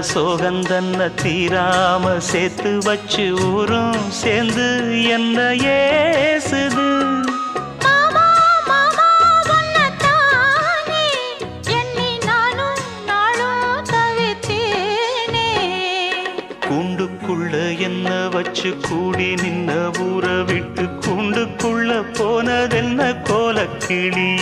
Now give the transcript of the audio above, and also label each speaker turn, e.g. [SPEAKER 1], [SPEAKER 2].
[SPEAKER 1] சோகந்தன்ன தீராம சேர்த்து வச்சு ஊரும் சேர்ந்து என்ன ஏசுது.
[SPEAKER 2] மாமா மாமா உன்னத்தானே எண்ணி நானும் நாளும் தவித்தேனே.
[SPEAKER 1] கூண்டுக்குள்ள என்ன வச்சு கூடி நின்ன ஊரை விட்டு கூண்டுக்குள்ள போனதென்ன கோலக்கிளியே.